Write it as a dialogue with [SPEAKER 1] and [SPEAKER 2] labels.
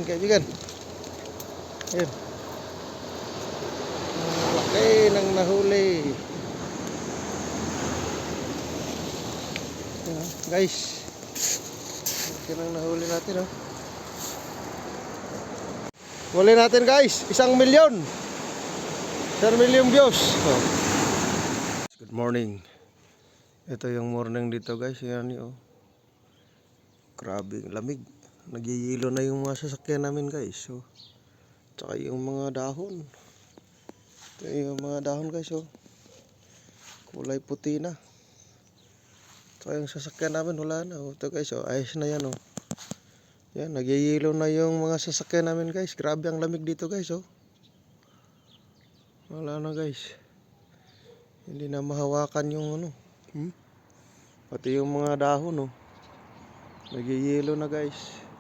[SPEAKER 1] Ayan kaibigan. Ayan. Laki ng nahuli. Ayan, guys. Laki ng nahuli natin oh. Huli natin guys, 1 milyon. 1 milyon views. Oh. Good morning. Ito yung morning dito guys. Yan yun oh. Grabe, lamig. Nagyayelo na yung mga sasakyan namin guys. So, tsaka yung mga dahon. Ito yung mga dahon guys oh. Kulay puti na. Tsaka yung sasakyan namin wala na oh. Ito guys oh, ayos na yan oh. Yan, nagyayelo na yung mga sasakyan namin guys. Grabe ang lamig dito guys oh. Wala na guys. Hindi na mahawakan yung ano. Pati yung mga dahon oh. Nagyayelo na guys.